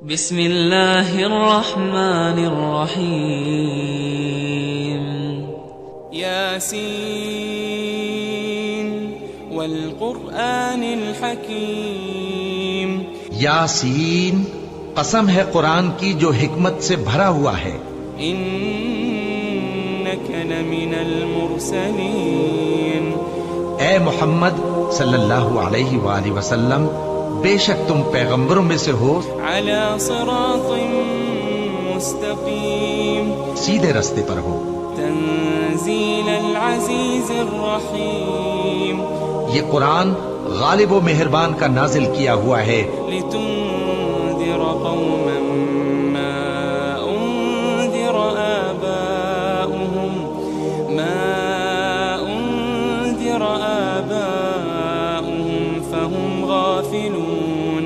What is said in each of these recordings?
بسم اللہ الرحمن الرحیم یاسین والقرآن الحکیم یاسین، قسم ہے قرآن کی جو حکمت سے بھرا ہوا ہے. انک لمن المرسلین، اے محمد صلی اللہ علیہ وآلہ وسلم، بے شک تم پیغمبروں میں سے ہو علی صراط مستقیم، سیدھے رستے پر ہو. تنزیل العزیز الرحیم، یہ قرآن غالب و مہربان کا نازل کیا ہوا ہے لتنذر قوما ما انذر آباؤهم فهم غافلون،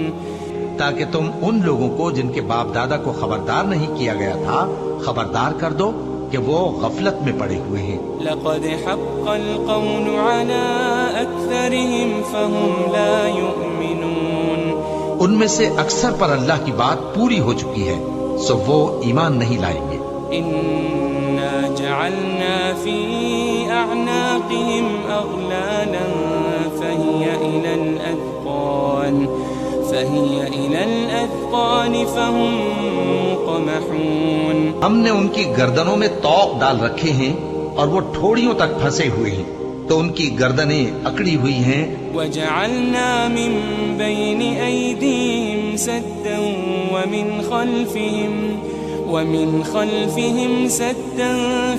تاکہ تم ان لوگوں کو جن کے باپ دادا کو خبردار نہیں کیا گیا تھا خبردار کر دو کہ وہ غفلت میں پڑے ہوئے ہیں. لقد حق القول على اکثرهم فهم لا يؤمنون، ان میں سے اکثر پر اللہ کی بات پوری ہو چکی ہے سو وہ ایمان نہیں لائیں گے. انا جعلنا في اعناقهم اغلالا فهي الى الاذقان فهم مقمحون، ہم نے ان کی گردنوں میں طوق ڈال رکھے ہیں اور وہ ٹھوڑیوں تک پھنسے ہوئے ہیں تو ان کی گردنیں اکڑی ہوئی ہیں. وجعلنا من بين ايديهم سدا ومن خلفهم سدا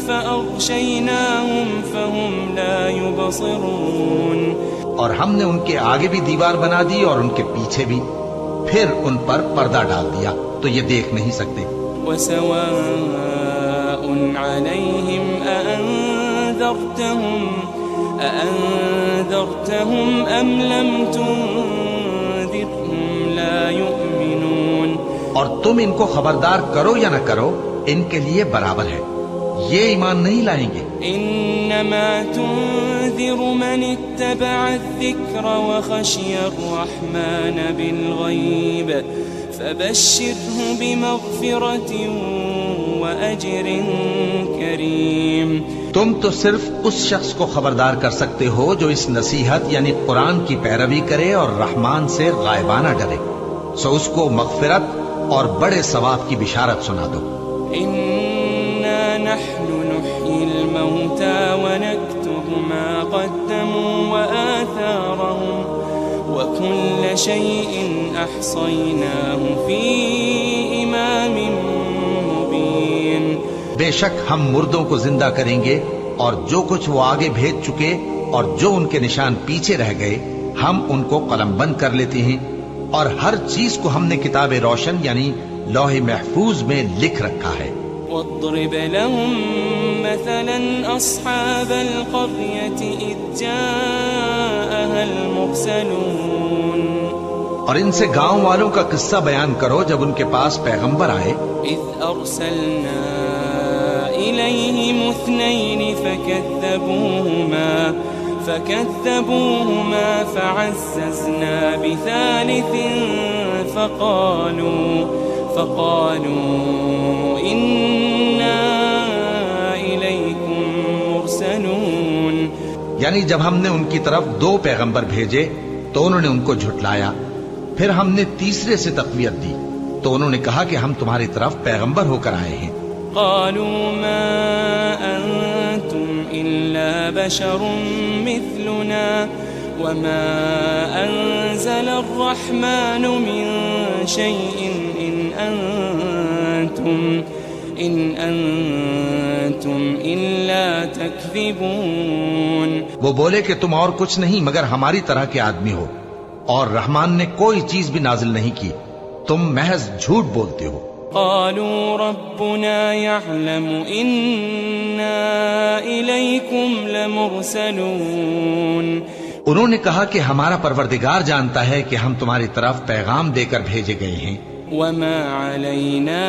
فأغشيناهم فهم لا يبصرون، اور ہم نے ان کے آگے بھی دیوار بنا دی اور ان کے پیچھے بھی، پھر ان پر پردہ ڈال دیا تو یہ دیکھ نہیں سکتے. وسواء عليهم أأنذرتهم أم لم تنذرهم لا يؤمنون، اور تم ان کو خبردار کرو یا نہ کرو ان کے لیے برابر ہے، یہ ایمان نہیں لائیں گے. انما تنذر من اتبع الذکر وخشی الرحمن بالغیب فبشره بمغفرة واجر کریم. تم تو صرف اس شخص کو خبردار کر سکتے ہو جو اس نصیحت یعنی قرآن کی پیروی کرے اور رحمان سے غائبانہ ڈرے، سو اس کو مغفرت اور بڑے ثواب کی بشارت سنا دو. انا نحن نحيي الموتى ونكتب ما قدموا وآثارهم وكل شيء احصيناه في امام مبين. بے شک ہم مردوں کو زندہ کریں گے اور جو کچھ وہ آگے بھیج چکے اور جو ان کے نشان پیچھے رہ گئے ہم ان کو قلم بند کر لیتے ہیں، اور ہر چیز کو ہم نے کتاب روشن یعنی لوح محفوظ میں لکھ رکھا ہے. واضرب لهم مثلا اصحاب القرية اذ جاءها المرسلون، اور ان سے گاؤں والوں کا قصہ بیان کرو جب ان کے پاس پیغمبر آئے. اذ ارسلنا اليهم اثنين فكذبوهما فعززنا بثالث فقالوا إنا إليكم مرسلون، یعنی جب ہم نے ان کی طرف دو پیغمبر بھیجے تو انہوں نے ان کو جھٹلایا، پھر ہم نے تیسرے سے تقویت دی تو انہوں نے کہا کہ ہم تمہاری طرف پیغمبر ہو کر آئے ہیں. قالوا ما أنتم إلا بشر مثلنا وما أنزل الرحمن من شيء إن أنتم إلا تكذبون. وہ بولے کہ تم اور کچھ نہیں مگر ہماری طرح کے آدمی ہو اور رحمان نے کوئی چیز بھی نازل نہیں کی، تم محض جھوٹ بولتے ہو. قالوا ربنا يعلم إنا إليكم لمرسلون، انہوں نے کہا کہ ہمارا پروردگار جانتا ہے کہ ہم تمہاری طرف پیغام دے کر بھیجے گئے ہیں. وما علينا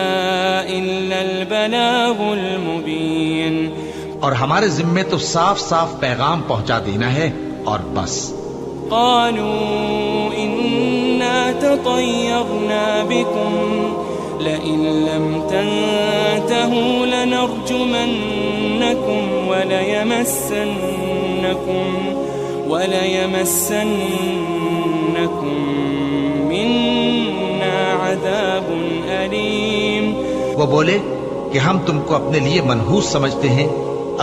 إلا البلاغ المبين، اور ہمارے ذمے تو صاف صاف پیغام پہنچا دینا ہے اور بس. قالوا إنا تطيرنا بكم لئن لم تنتهوا لنرجمنكم وليمسنكم منا عذاب أليم. وہ بولے کہ ہم تم کو اپنے لیے منحوس سمجھتے ہیں،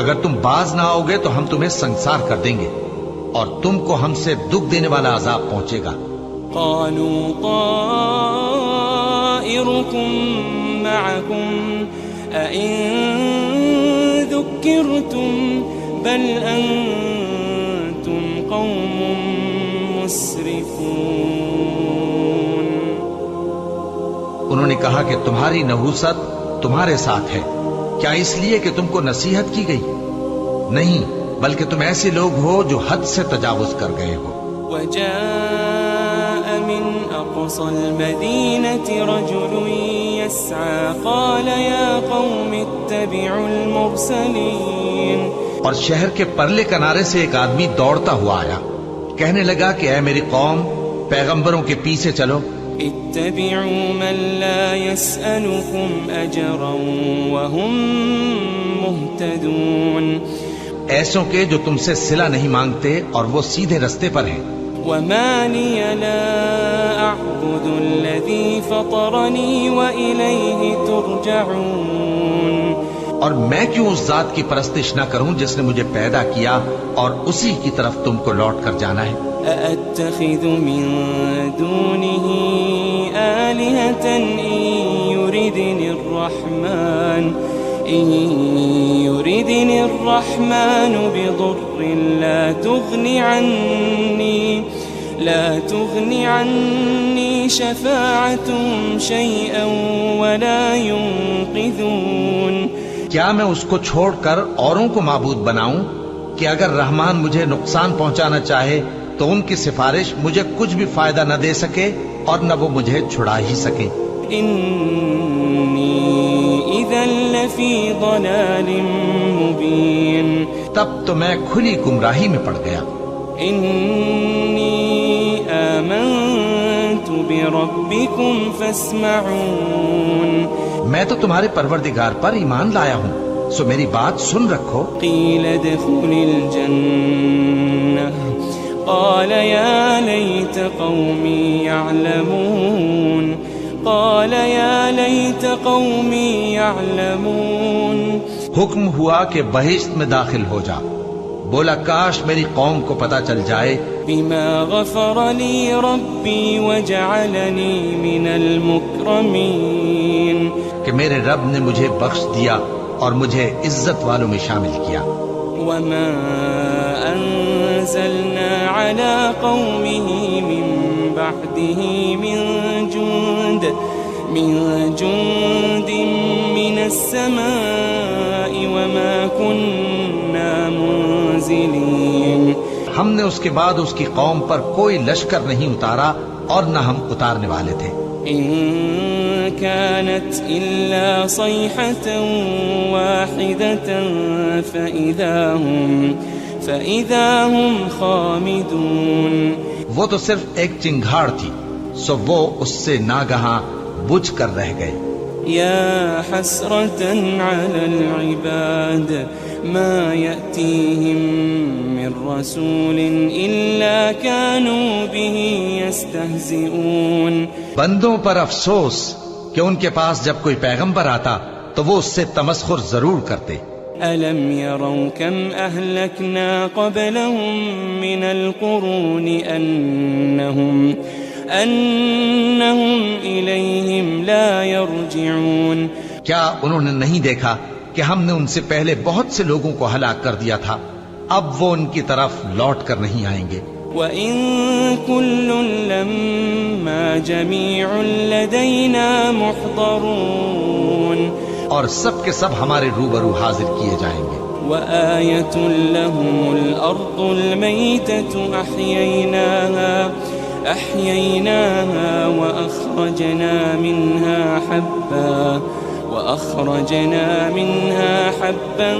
اگر تم باز نہ آؤگے تو ہم تمہیں سنسار کر دیں گے اور تم کو ہم سے دکھ دینے والا عذاب پہنچے گا. قالوا طائركم معكم أئن ذكرتم بل أنتم قوم مسرفون. انہوں نے کہا کہ تمہاری نحوست تمہارے ساتھ ہے، کیا اس لیے کہ تم کو نصیحت کی گئی؟ نہیں، بلکہ تم ایسے لوگ ہو جو حد سے تجاوز کر گئے ہو. وجاء من أقصى المدينة رجل يسعى قال يا قوم اتبعوا المرسلين. اور شہر کے پرلے کنارے سے ایک آدمی دوڑتا ہوا آیا، کہنے لگا کہ اے میری قوم، پیغمبروں کے پیچھے چلو. اتبعوا من لا يسألكم أجرا وهم مهتدون. ایسوں کے جو تم سے صلہ نہیں مانگتے اور وہ سیدھے رستے پر ہیں. وما لي لا أعبد الذي فطرني وإليه ترجعون. اور میں کیوں اس ذات کی پرستش نہ کروں جس نے مجھے پیدا کیا اور اسی کی طرف تم کو لوٹ کر جانا ہے. أأتخذ من دونه آلهة إن يردني الرحمن بضر لا تغني عني شفاعتهم شيئا ولا ينقذون. کیا میں اس کو چھوڑ کر اوروں کو معبود بناؤں کہ اگر رحمان مجھے نقصان پہنچانا چاہے تو ان کی سفارش مجھے کچھ بھی فائدہ نہ دے سکے اور نہ وہ مجھے چھڑا ہی سکے. انی اذا لفی ضلال مبین. تب تو میں کھلی گمراہی میں پڑ گیا. انی آمنت بربکم فاسمعون. میں تو تمہارے پروردگار پر ایمان لایا ہوں، سو میری بات سن رکھو. قیل ادخل الجنہ قال يا ليت قومي يعلمون. حکم ہوا کہ بہشت میں داخل ہو جا. بولا کاش میری قوم کو پتا چل جائے. بما غفر لي ربي وجعلني من المكرمين. کہ میرے رب نے مجھے بخش دیا اور مجھے عزت والوں میں شامل کیا. وما أنزلنا على قومه من بعده من جند من السماء وما كنا منزلين. ہم نے اس کے بعد اس کی قوم پر کوئی لشکر نہیں اتارا اور نہ ہم اتارنے والے تھے. إن كانت إلا صيحة واحدة فإذا هم خامدون. وہ تو صرف ایک چنگھاڑ تھی، سو وہ اس سے ناگہاں بجھ کر رہ گئے. يا حسرة على العباد ما يأتيهم من رسول إلا كانوا به يستهزئون. بندوں پر افسوس کہ ان کے پاس جب کوئی پیغمبر آتا تو وہ اس سے تمسخر ضرور کرتے. ألم يروا كم أهلكنا قبلهم من القرون أنهم إليهم لا يرجعون. کیا انہوں نے نہیں دیکھا کہ ہم نے ان سے پہلے بہت سے لوگوں کو ہلاک کر دیا تھا، اب وہ ان کی طرف لوٹ کر نہیں آئیں گے. وَإِن كُلٌّ لَمَّا جَمِيعٌ لَدَيْنَا مُحْضَرُونَ. اور سب کے سب ہمارے روبرو حاضر کیے جائیں گے. وَآيَةٌ لَهُمُ الْأَرْضُ الْمَيْتَةُ أَحْيَيْنَاهَا وَأَخْرَجْنَا مِنْهَا حَبًّا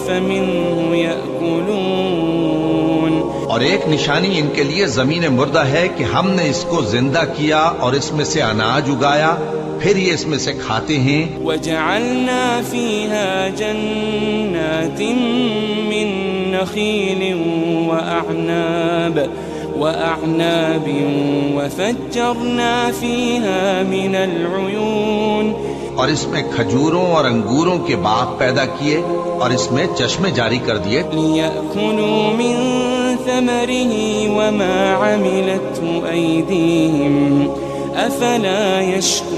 فَمِنْهُ يَأْكُلُونَ. اور ایک نشانی ان کے لیے زمین مردہ ہے کہ ہم نے اس کو زندہ کیا اور اس میں سے اناج اگایا، پھر یہ اس میں سے کھاتے ہیں. وجعلنا فيها جنات من نخيل وأعناب وفجرنا فيها من العيون. اور اس میں کھجوروں اور انگوروں کے باغ پیدا کیے اور اس میں چشمے جاری کر دیے. ليأكلوا من ثمره وما عملته أيديهم أفلا يشكرون.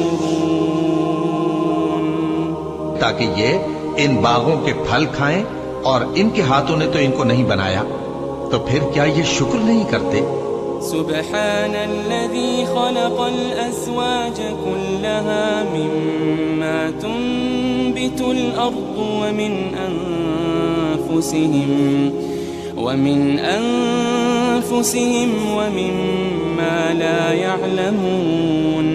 تاکہ یہ ان باغوں کے پھل کھائیں اور ان کے ہاتھوں نے تو ان کو نہیں بنایا، تو پھر کیا یہ شکر نہیں کرتے؟ سبحان الذي خلق الأزواج كلها مما تنبت الأرض ومن أنفسهم ومما لا يعلمون.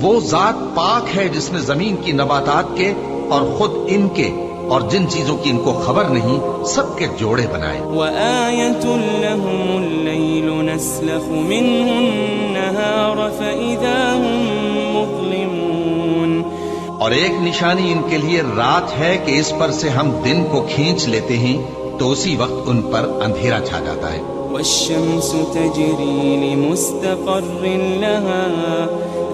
وہ ذات پاک ہے جس نے زمین کی نباتات کے اور خود ان کے اور جن چیزوں کی ان کو خبر نہیں سب کے جوڑے بنائے. وآية لهم الليل نسلخ منه النهار فإذا هم مظلمون. اور ایک نشانی ان کے لیے رات ہے کہ اس پر سے ہم دن کو کھینچ لیتے ہیں تو اسی وقت ان پر اندھیرا چھا جاتا ہے. والشمس تجري لمستقر لها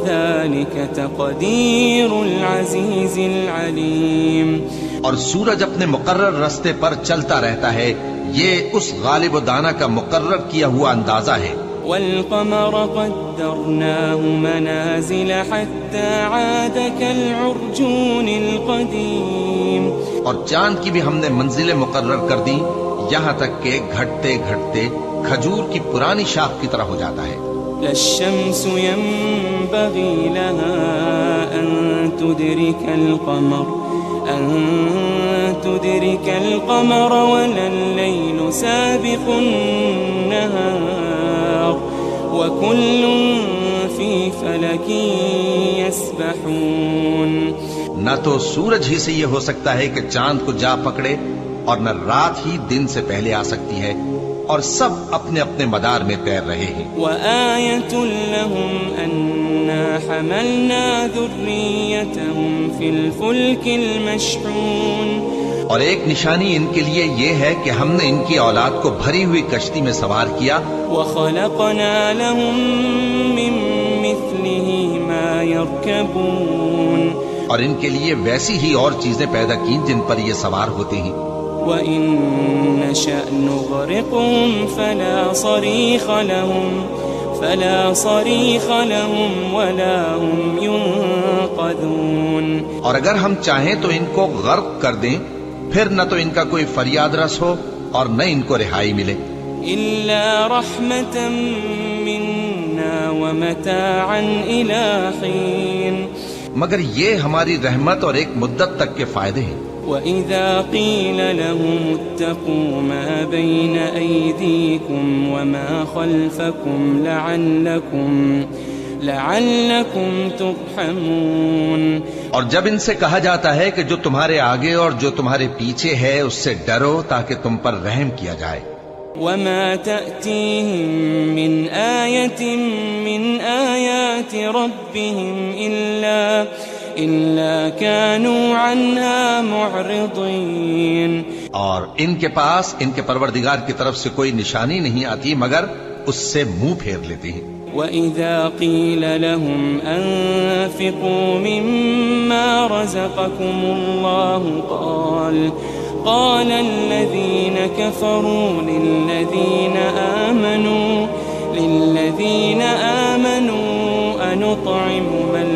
ذلك تقدير العزيز العليم. اور سورج اپنے مقرر راستے پر چلتا رہتا ہے، یہ اس غالب و دانا کا مقرر کیا ہوا اندازہ ہے. والقمر قدرناه منازل حتى عاد كالعرجون القديم. اور چاند کی بھی ہم نے منزلیں مقرر کر دی یہاں تک کہ گھٹتے گھٹتے کھجور کی پرانی شاخ کی طرح ہو جاتا ہے. لا الشمس ينبغي لها أن تدرك القمر ولا الليل سابق النهار وكل في فلك يسبحون. نہ تو سورج ہی سے یہ ہو سکتا ہے کہ چاند کو جا پکڑے اور نہ رات ہی دن سے پہلے آ سکتی ہے، اور سب اپنے اپنے مدار میں تیر رہے ہیں. وآية لهم أنا حملنا ذريتهم في الفلك المشحون. اور ایک نشانی ان کے لیے یہ ہے کہ ہم نے ان کی اولاد کو بھری ہوئی کشتی میں سوار کیا. وخلقنا لهم من مثله ما يركبون. اور ان کے لیے ویسی ہی اور چیزیں پیدا کی جن پر یہ سوار ہوتے ہیں. وَإِن نَّشَأْ نُغْرِقْهُمْ فَلَا صَرِيخَ لَهُمْ وَلَا هُمْ يُنقَذُونَ. اور اگر ہم چاہیں تو ان کو غرق کر دیں، پھر نہ تو ان کا کوئی فریاد رس ہو اور نہ ان کو رہائی ملے. إِلَّا رَحْمَةً مِنَّا وَمَتَاعًا إِلَى حِينٍ. مگر یہ ہماری رحمت اور ایک مدت تک کے فائدے ہیں. وَإِذَا قِيلَ لَهُمُ اتَّقُوا مَا بَيْنَ أَيْدِيكُمْ وَمَا خَلْفَكُمْ لَعَلَّكُمْ تُرْحَمُونَ. اور جب ان سے کہا جاتا ہے کہ جو تمہارے آگے اور جو تمہارے پیچھے ہے اس سے ڈرو تاکہ تم پر رحم کیا جائے. وَمَا تَأْتِيهِم مِّنْ آيَةٍ مِّنْ آيَاتِ رَبِّهِمْ إِلَّا كَانُوا عَنْهَا مُعْرِضِينَ. اور ان کے پاس ان کے پروردگار کی طرف سے کوئی نشانی نہیں آتی مگر اس سے منہ پھیر لیتے ہیں. وَإِذَا قِيلَ لَهُمْ أَنفِقُوا مِمَّا رَزَقَكُمُ اللَّهُ قال الذين كفروا للذين آمنوا أنطعم من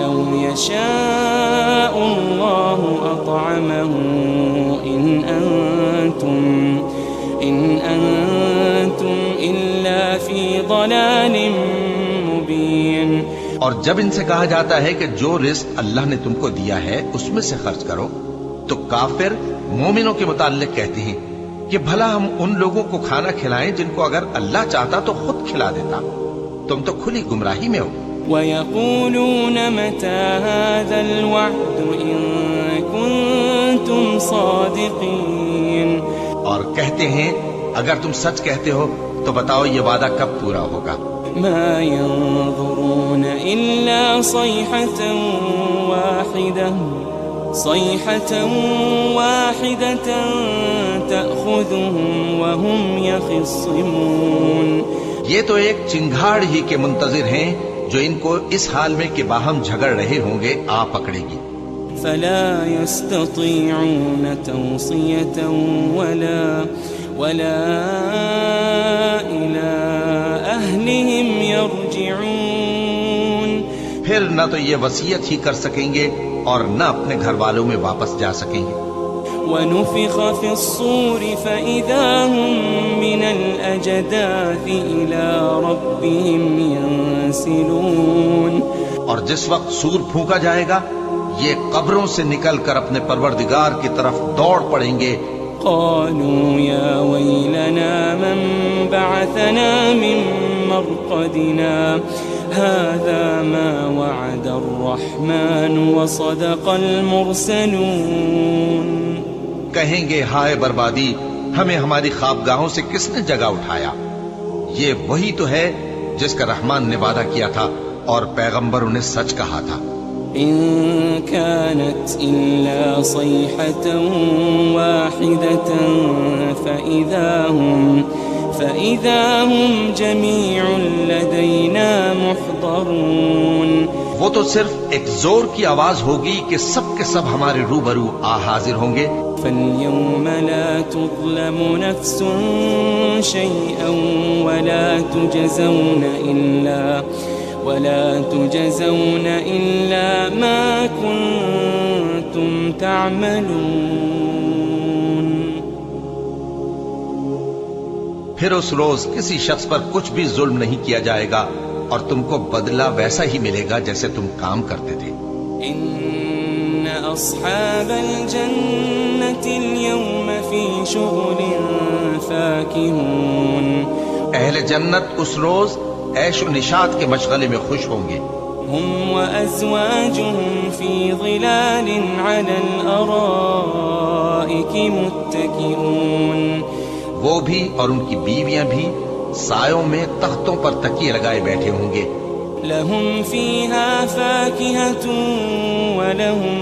لو يشاء الله أطعمه إن أنتم إلا في ضلال مبين. اور جب ان سے کہا جاتا ہے کہ جو رزق اللہ نے تم کو دیا ہے اس میں سے خرچ کرو تو کافر مومنوں کے متعلق کہتے ہیں کہ بھلا ہم ان لوگوں کو کھانا کھلائیں جن کو اگر اللہ چاہتا تو خود کھلا دیتا. تم تو کھلی گمراہی میں ہو. وَيَقُولُونَ مَتَى هَذَا الْوَعْدُ إِن كُنتُمْ صَادِقِينَ. اور کہتے ہیں اگر تم سچ کہتے ہو تو بتاؤ یہ وعدہ کب پورا ہوگا؟ ما ينظرون إلا صيحة واحدة تأخذهم وهم يخصمون. یہ تو ایک چنگھاڑ ہی کے منتظر ہیں جو ان کو اس حال میں کہ باہم جھگڑ رہے ہوں گے آ پکڑے گی. فلا يستطيعون توصية ولا إلى أهلهم يرجعون. پھر نہ تو یہ وصیت ہی کر سکیں گے اور نہ اپنے گھر والوں میں واپس جا سکیں گے. ونفخ في الصور فإذا هم من الأجداث إلى ربهم ينسلون. اور جس وقت سور پھونکا جائے گا یہ قبروں سے نکل کر اپنے پروردگار کی طرف دوڑ پڑیں گے. قالوا يا ويلنا من بعثنا من مرقدنا هذا ما وعد الرحمن وصدق المرسلون. کہیں گے ہائے بربادی، ہمیں ہماری خوابگاہوں سے کس نے جگہ اٹھایا؟ یہ وہی تو ہے جس کا رحمان نے وعدہ کیا تھا اور پیغمبروں نے سچ کہا تھا. إن كانت إلا صيحة واحدة فإذا هم جميع لدينا محضرون. وہ تو صرف ایک زور کی آواز ہوگی کہ سب کے سب ہمارے روبرو حاضر ہوں گے. فاليوم لا تظلم نفس شيئا ولا تجزون إلا ما كنتم تعملون. پھر اس روز کسی شخص پر کچھ بھی ظلم نہیں کیا جائے گا اور تم کو بدلہ ویسا ہی ملے گا جیسے تم کام کرتے تھے. إن أصحاب الجنة اليوم في شغل فاكهون. اہل جنت اس روز عیش و نشاط کے مشغلے میں خوش ہوں گے. هم وأزواجهم في ظلال على الأرائك متكئون. وہ بھی اور ان کی بیویاں بھی سایوں میں تختوں پر تکیے لگائے بیٹھے ہوں گے. لهم فيها فاكهة ولهم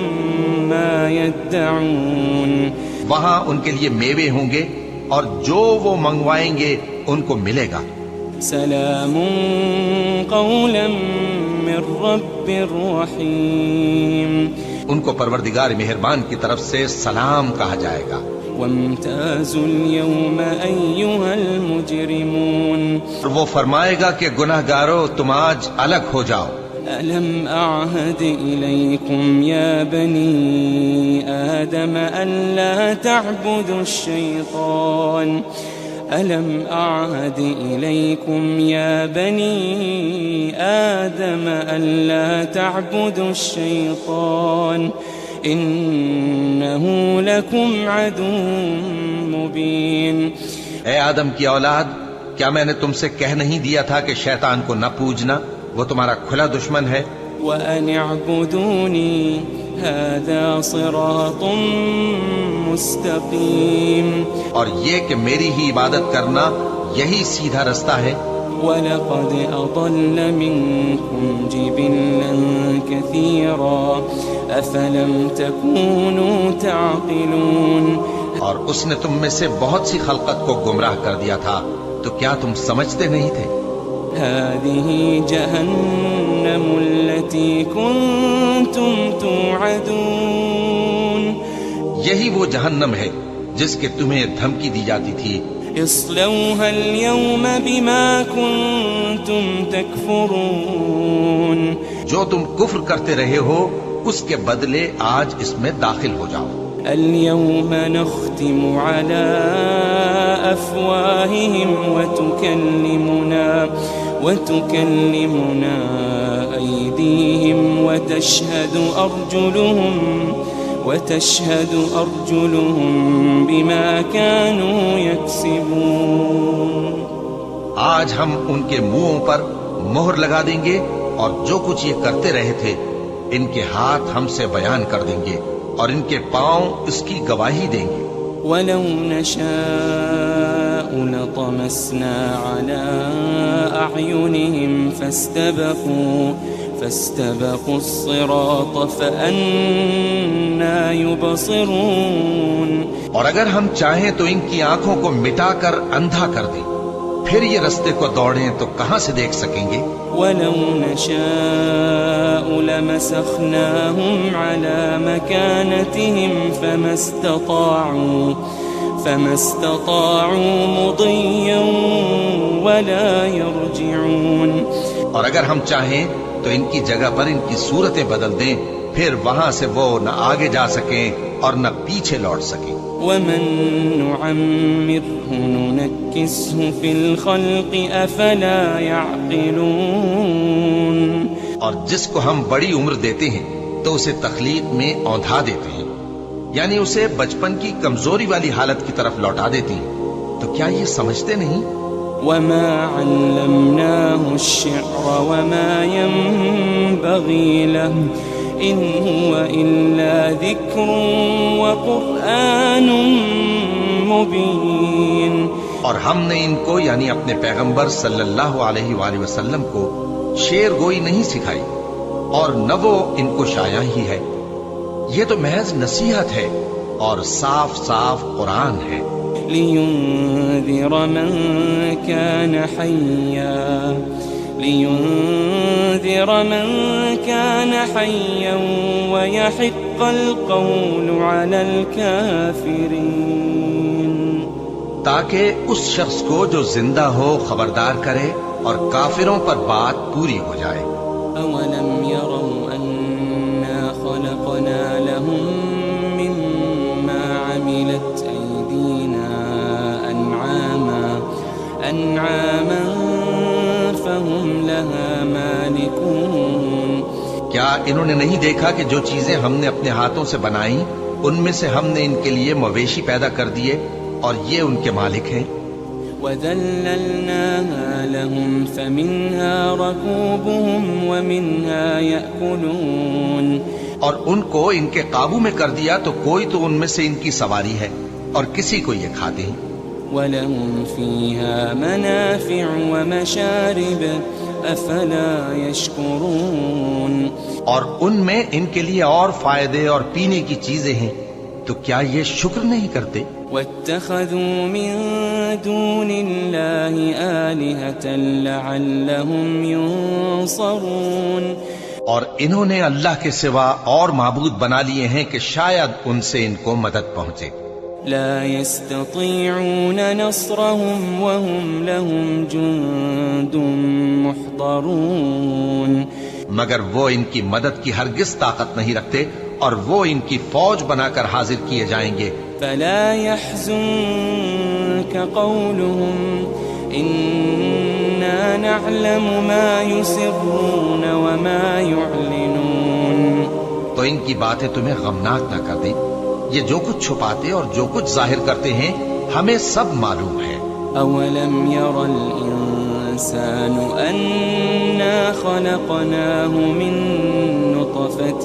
ما يدعون. وہاں ان کے لیے میوے ہوں گے اور جو وہ منگوائیں گے ان کو ملے گا. سلام قولا من رب رحیم. ان کو پروردگار مہربان کی طرف سے سلام کہا جائے گا. وامتازوا اليوم أيها المجرمون. وہ فرمائے گا کہ گناہگارو تم آج الگ ہو جاؤ. ألم أعهد إليكم يا بني آدم ألا تعبدوا الشيطان. ألم أعهد إليكم يا بني آدم ألا تعبدوا الشيطان إنه لكم عدو مبين. اے آدم کی اولاد، کیا میں نے تم سے کہہ نہیں دیا تھا کہ شیطان کو نہ پوجنا، وہ تمہارا کھلا دشمن ہے. وأن اعبدوني هذا صراط مستقيم. اور یہ کہ میری ہی عبادت کرنا یہی سیدھا رستہ ہے. وَلَقَدْ أَضَلَّ مِنكُمْ جِبِلًّا كَثِيرًا أَفَلَمْ تَكُونُوا تَعْقِلُونَ. اور اس نے تم میں سے بہت سی خلقت کو گمراہ کر دیا تھا، تو کیا تم سمجھتے نہیں تھے؟ هذه جهنم التي كنتم توعدون. یہی وہ جہنم ہے جس کے تمہیں دھمکی دی جاتی تھی. اصلوها اليوم بما كنتم تكفرون. جو تم کفر کرتے رہے ہو اس کے بدلے آج اس میں داخل ہو جاؤ. اليوم نختم على أفواههم وتكلمنا أيديهم وتشهد أرجلهم بما كانوا يكسبون. آج ہم ان کے منہوں پر مہر لگا دیں گے اور جو کچھ یہ کرتے رہے تھے ان کے ہاتھ ہم سے بیان کر دیں گے اور ان کے پاؤں اس کی گواہی دیں گے. وَلَوْ نَشَاءُ لطمسنا على أعينهم فاستبقوا الصراط فأنى يبصرون. اور اگر ہم چاہیں تو ان کی آنکھوں کو مٹا کر اندھا کر دیں، پھر یہ رستے کو دوڑیں تو کہاں سے دیکھ سکیں گے؟ وَلَوْ نَشَاءُ لَمَسَخْنَاهُمْ عَلَى مَكَانَتِهِمْ فَمَا اسْتَطَاعُوا مُضِيًّا وَلَا يَرْجِعُونَ. اور اگر ہم چاہیں تو ان کی جگہ پر ان کی صورتیں بدل دیں، پھر وہاں سے وہ نہ آگے جا سکیں اور نہ پیچھے لوٹ سکیں. وَمَن نُعَمِّرْهُ نُنَكِّسْهُ فِي الْخَلْقِ أَفَلَا يَعْقِلُونَ. اور جس کو ہم بڑی عمر دیتے ہیں تو اسے تخلیق میں اوندھا دیتے ہیں، یعنی اسے بچپن کی کمزوری والی حالت کی طرف لوٹا دیتے ہیں، تو کیا یہ سمجھتے نہیں؟ وَمَا عَلَّمْنَاهُ الشِّعْرَ وَمَا يَنبَغِي لَهُ إِنْ هُوَ إِلَّا ذِكْرٌ وَقُرْآنٌ مُبِينٌ. اور ہم نے ان کو یعنی اپنے پیغمبر صلی اللہ علیہ وآلہ وسلم کو شعر گوئی نہیں سکھائی، اور نہ وہ ان کو شایع ہی ہے، یہ تو محض نصیحت ہے اور صاف صاف قرآن ہے. لِيُنذِرَ مَن كَانَ حَيًّا وَيَحِقَّ الْقَوْلُ عَلَى الْكَافِرِينَ. تاکہ اس شخص کو جو زندہ ہو خبردار کرے اور کافروں پر بات پوری ہو جائے. أَوَلَمْ يَرَوْا أَنَّا خَلَقْنَا لَهُم مِّمَّا عَمِلَتْ أَيْدِينَا أَنْعَامًا فَهُمْ لَهَا مَالِكُونَ. کیا انہوں نے نہیں دیکھا کہ جو چیزیں ہم نے اپنے ہاتھوں سے بنائیں ان میں سے ہم نے ان کے لیے مویشی پیدا کر دیے اور یہ ان کے مالک ہیں. وَذَلَّلْنَاهَا لَهُمْ فَمِنْهَا رَكُوبُهُمْ وَمِنْهَا يَأْكُلُونَ. اور ان کو ان کے قابو میں کر دیا تو کوئی تو ان میں سے ان کی سواری ہے اور کسی کو یہ کھاتے ہیں. وَلَهُمْ فِيهَا مَنَافِعُ وَمَشَارِبُ أَفَلَا يَشْكُرُونَ. اور ان میں ان کے لیے اور فائدے اور پینے کی چیزیں ہیں، تو کیا یہ شکر نہیں کرتے؟ وَاتَّخَذُوا مِن دُونِ اللَّهِ آلِهَةً لَعَلَّهُمْ يُنصَرُونَ. اور انہوں نے اللہ کے سوا اور معبود بنا لیے ہیں کہ شاید ان سے ان کو مدد پہنچے. لا يستطيعون نصرهم وهم لهم جند محضرون. مگر وہ ان کی مدد کی ہرگز طاقت نہیں رکھتے اور وہ ان کی فوج بنا کر حاضر کیے جائیں گے. فلا يحزنك قولهم إنا نعلم ما يسرون وما يعلنون. تو ان کی باتیں تمہیں غمناک نہ کر دیں، یہ جو کچھ چھپاتے اور جو کچھ ظاہر کرتے ہیں ہمیں سب معلوم ہے. أولم ير الإنسان أنا خلقناه من نطفة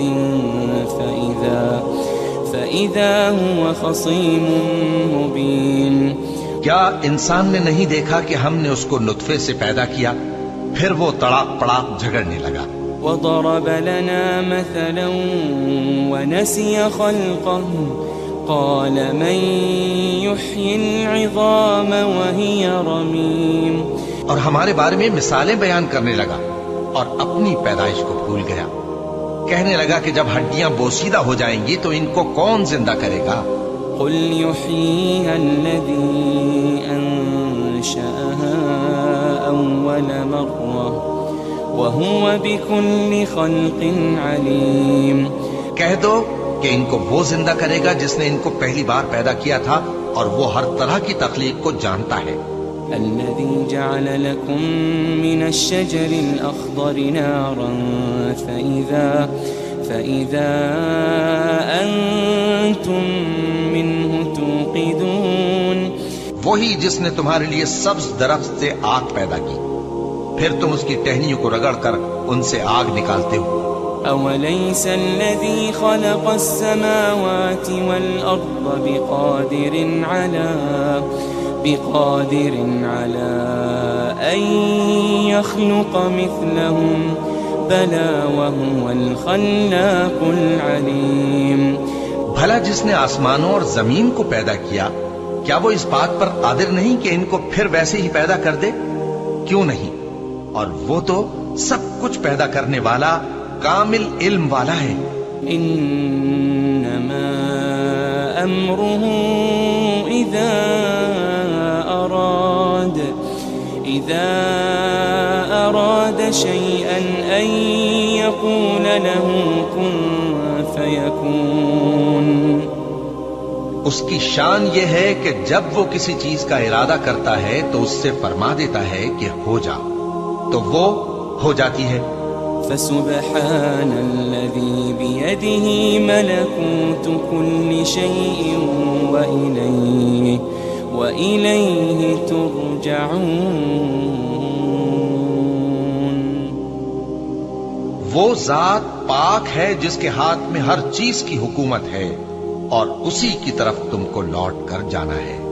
فإذا هو خصيم مبين. کیا انسان نے نہیں دیکھا کہ ہم نے اس کو نطفے سے پیدا کیا، پھر وہ تڑاک پڑاک جھگڑنے لگا. وضرب لنا مثلا ونسي خلقه قال من يحيي العظام وهي رميم. اور ہمارے بارے میں مثالیں بیان کرنے لگا اور اپنی پیدائش کو بھول گیا. کہنے لگا کہ جب ہڈیاں بوسیدہ ہو جائیں گی تو ان کو کون زندہ کرے گا؟ قل يحييها الذي أنشأها أول مرة وَهُوَ بِكُلِّ خَلْقٍ عَلِيمٌ. کہہ دو کہ ان کو وہ زندہ کرے گا جس نے ان کو پہلی بار پیدا کیا تھا اور وہ ہر طرح کی تخلیق کو جانتا ہے. الذي جعل لكم من الشجر الأخضر نارا فإذا أنتم منه توقدون. وہی جس نے تمہارے لیے سبز درخت سے آگ پیدا کی، پھر تم اس کی ٹہنیوں کو رگڑ کر ان سے آگ نکالتے ہو. أوليس الذي خلق السماوات والأرض بقادر بقادر على أن يخلق مثلهم بلى وهو الخلاق العليم. بھلا جس نے آسمانوں اور زمین کو پیدا کیا کیا وہ اس بات پر قادر نہیں کہ ان کو پھر ویسے ہی پیدا کر دے؟ کیوں نہیں؟ اور وہ تو سب کچھ پیدا کرنے والا کامل علم والا ہے. انما امره اذا اراد شيئا ان يقول له كن فيكون. اس کی شان یہ ہے کہ جب وہ کسی چیز کا ارادہ کرتا ہے تو اس سے فرما دیتا ہے کہ ہو جا، تو وہ ہو جاتی ہے. فسبحان الذي بيده ملكوت كل شيء وإليه ترجعون. وہ ذات پاک ہے جس کے ہاتھ میں ہر چیز کی حکومت ہے اور اسی کی طرف تم کو لوٹ کر جانا ہے.